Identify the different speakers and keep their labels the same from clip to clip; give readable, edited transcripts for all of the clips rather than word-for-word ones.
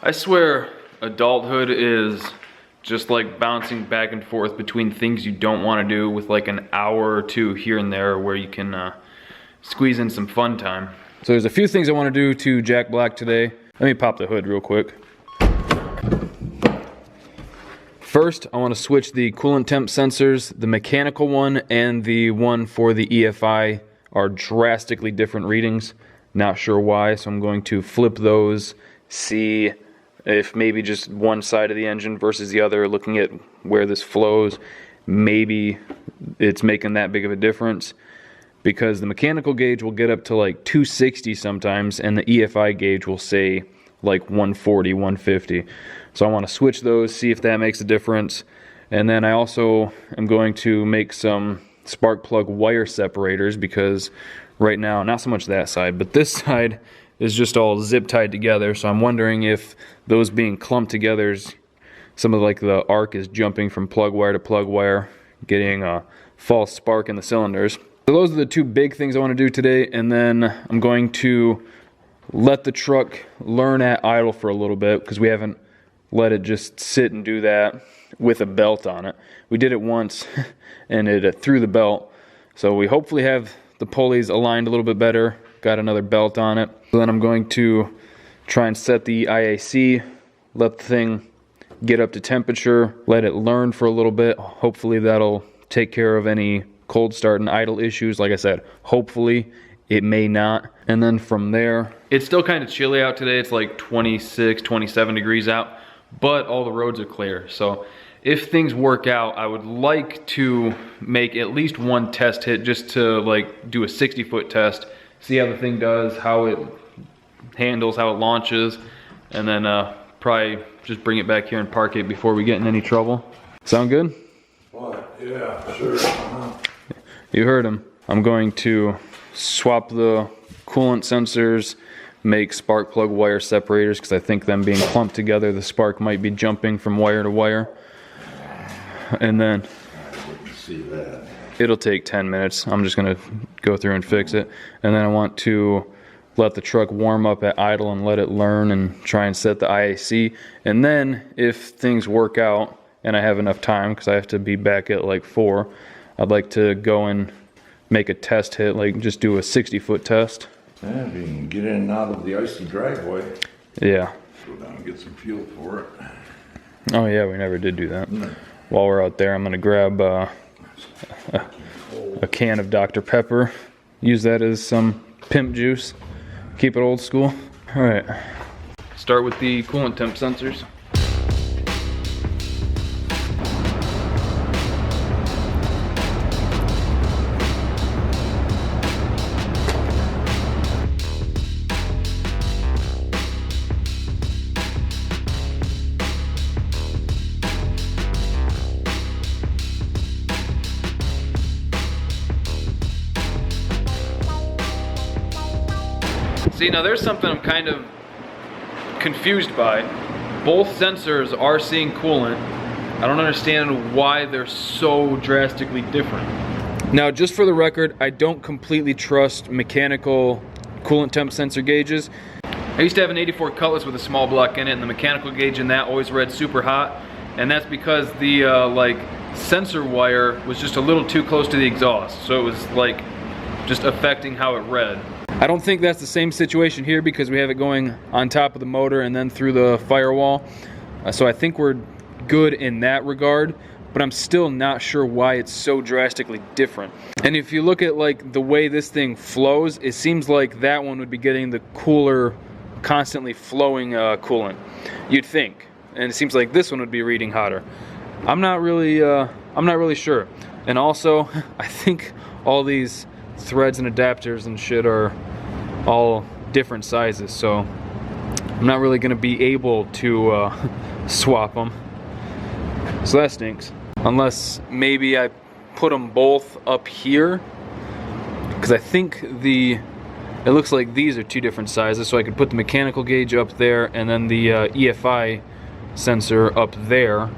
Speaker 1: I swear adulthood is just like bouncing back and forth between things you don't want to do with like an hour or two here and there where you can squeeze in some fun time. So there's a few things I want to do to Jack Black today. Let me pop the hood real quick. First, I want to switch the coolant temp sensors. The mechanical one and the one for the EFI are drastically different readings. Not sure why, so I'm going to flip those, see if maybe just one side of the engine versus the other, looking at where this flows, maybe it's making that big of a difference. Because the mechanical gauge will get up to like 260 sometimes, and the EFI gauge will say like 140, 150. So I want to switch those, see if that makes a difference. And then I also am going to make some spark plug wire separators, because right now, not so much that side, but this side is just all zip tied together. So I'm wondering if those being clumped together, some of like the arc is jumping from plug wire to plug wire, getting a false spark in the cylinders. So those are the two big things I want to do today, and then I'm going to let the truck learn at idle for a little bit, because we haven't let it just sit and do that with a belt on it. We did it once and it threw the belt. So we hopefully have the pulleys aligned a little bit better, got another belt on it. So then I'm going to try and set the IAC, let the thing get up to temperature, let it learn for a little bit. Hopefully that'll take care of any cold start and idle issues. Like I said, hopefully. It may not. And then from there, it's still kind of chilly out today. It's like 26, 27 degrees out, but all the roads are clear. So if things work out, I would like to make at least one test hit, just to like do a 60-foot test, see how the thing does, how it handles, how it launches, and then probably just bring it back here and park it before we get in any trouble. Sound good?
Speaker 2: What? Yeah, sure.
Speaker 1: You heard him. I'm going to swap the coolant sensors, make spark plug wire separators, because I think them being clumped together, the spark might be jumping from wire to wire. And then
Speaker 2: I wouldn't see that.
Speaker 1: It'll take 10 minutes. I'm just going to go through and fix it. And then I want to let the truck warm up at idle and let it learn and try and set the IAC. And then if things work out and I have enough time, because I have to be back at like 4, I'd like to go and make a test hit, like just do a 60-foot test.
Speaker 2: Yeah, if you can get in and out of the icy driveway.
Speaker 1: Yeah.
Speaker 2: Go down and get some fuel for it.
Speaker 1: Oh yeah, we never did do that. While we're out there, I'm gonna grab a can of Dr. Pepper, use that as some pimp juice, keep it old school. All right, start with the coolant temp sensors. See, now there's something I'm kind of confused by. Both sensors are seeing coolant. I don't understand why they're so drastically different. Now, just for the record, I don't completely trust mechanical coolant temp sensor gauges. I used to have an 84 Cutlass with a small block in it, and the mechanical gauge in that always read super hot, and that's because the like sensor wire was just a little too close to the exhaust, so it was like just affecting how it read. I don't think that's the same situation here, because we have it going on top of the motor and then through the firewall. So I think we're good in that regard, but I'm still not sure why it's so drastically different. And if you look at like the way this thing flows, it seems like that one would be getting the cooler, constantly flowing coolant, you'd think. And it seems like this one would be reading hotter. I'm not really sure. And also, I think all these threads and adapters and shit are all different sizes, so I'm not really going to be able to swap them, so that stinks. Unless maybe I put them both up here, because I think it looks like these are two different sizes, so I could put the mechanical gauge up there and then the EFI sensor up there,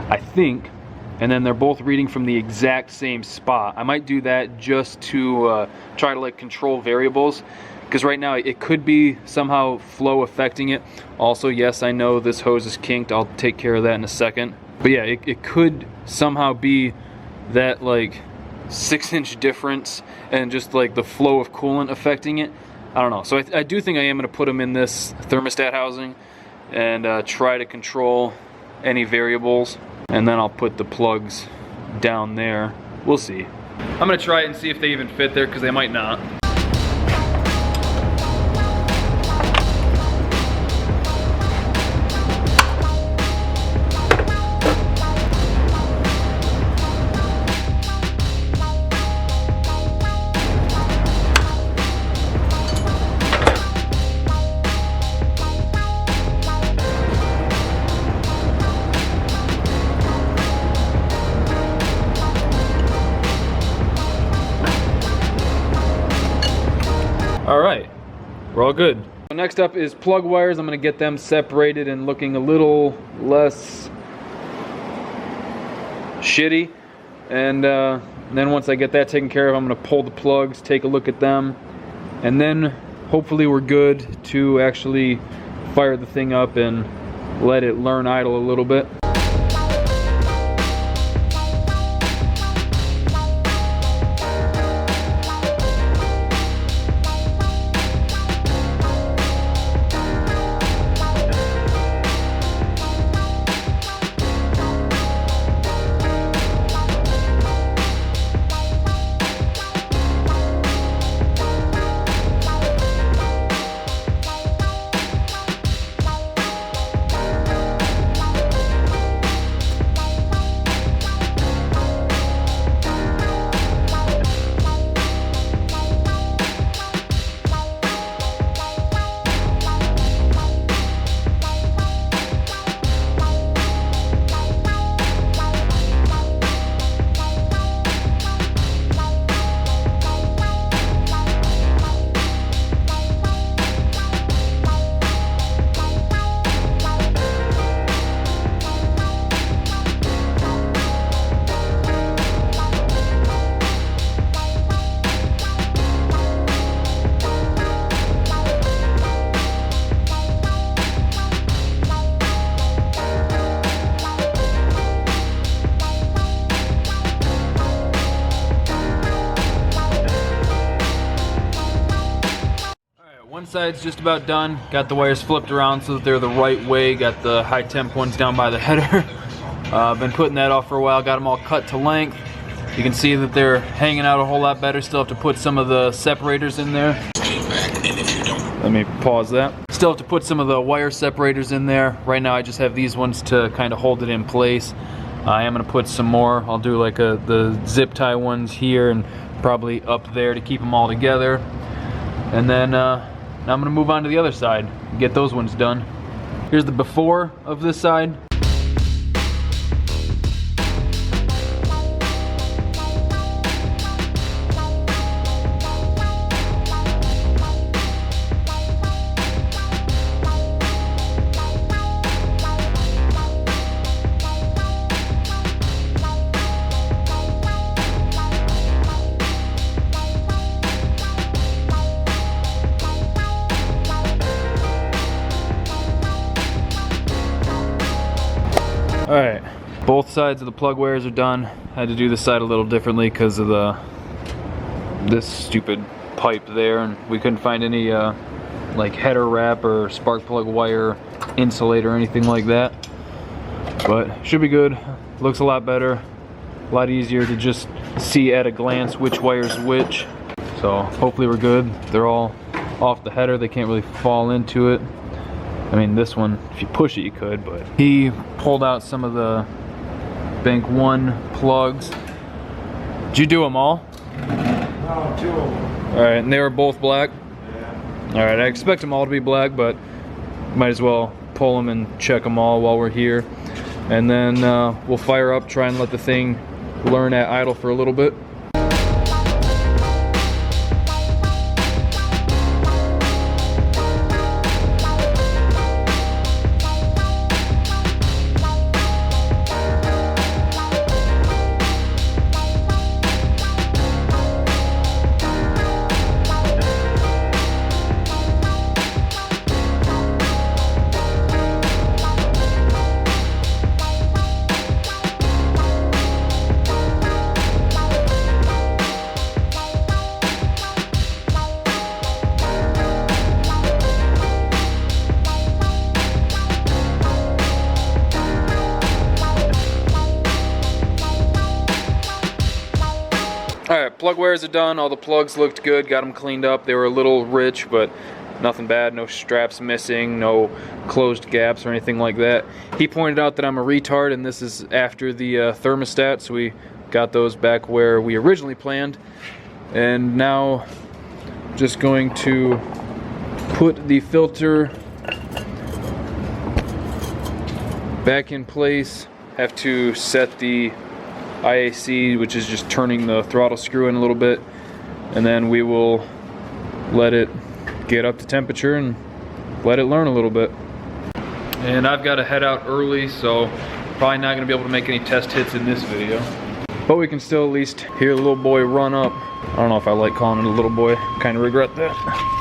Speaker 1: I think. and then they're both reading from the exact same spot. I might do that just to try to like control variables, because right now it could be somehow flow affecting it. Also, yes, I know this hose is kinked. I'll take care of that in a second. But yeah, it could somehow be that like 6-inch difference and just like the flow of coolant affecting it. I don't know. So I do think I am going to put them in this thermostat housing and try to control any variables, and then I'll put the plugs down there. We'll see. I'm going to try it and see if they even fit there, because they might not. All right, we're all good. So next up is plug wires. I'm gonna get them separated and looking a little less shitty. And then once I get that taken care of, I'm gonna pull the plugs, take a look at them, and then hopefully we're good to actually fire the thing up and let it learn idle a little bit. One side's just about done. Got the wires flipped around so that they're the right way. Got the high temp ones down by the header. Been putting that off for a while. Got them all cut to length. You can see that they're hanging out a whole lot better. Still have to put some of the separators in there. Let me pause that. Still have to put some of the wire separators in there. Right now I just have these ones to kind of hold it in place. I am going to put some more. I'll do like the zip tie ones here and probably up there to keep them all together. And then now I'm going to move on to the other side and get those ones done. Here's the before of this side. Alright, both sides of the plug wires are done. Had to do this side a little differently because of this stupid pipe there, and we couldn't find any like header wrap or spark plug wire insulator or anything like that. But should be good. Looks a lot better. A lot easier to just see at a glance which wire's which. So hopefully we're good. They're all off the header. They can't really fall into it. I mean, this one, if you push it, you could, but he pulled out some of the Bank 1 plugs. Did you do them all?
Speaker 2: No, 2 of them.
Speaker 1: Alright, and they were both black?
Speaker 2: Yeah.
Speaker 1: Alright, I expect them all to be black, but might as well pull them and check them all while we're here. And then we'll fire up, try and let the thing learn at idle for a little bit. plug wears are done. All the plugs looked good. Got them cleaned up. They were a little rich, but nothing bad. No straps missing, no closed gaps or anything like that. He pointed out that I'm a retard, and this is after the thermostat, so we got those back where we originally planned. And now just going to put the filter back in place. Have to set the IAC, which is just turning the throttle screw in a little bit, and then we will let it get up to temperature and let it learn a little bit. And I've got to head out early, so probably not going to be able to make any test hits in this video, but we can still at least hear the little boy run up. I don't know if I like calling it a little boy, kind of regret that.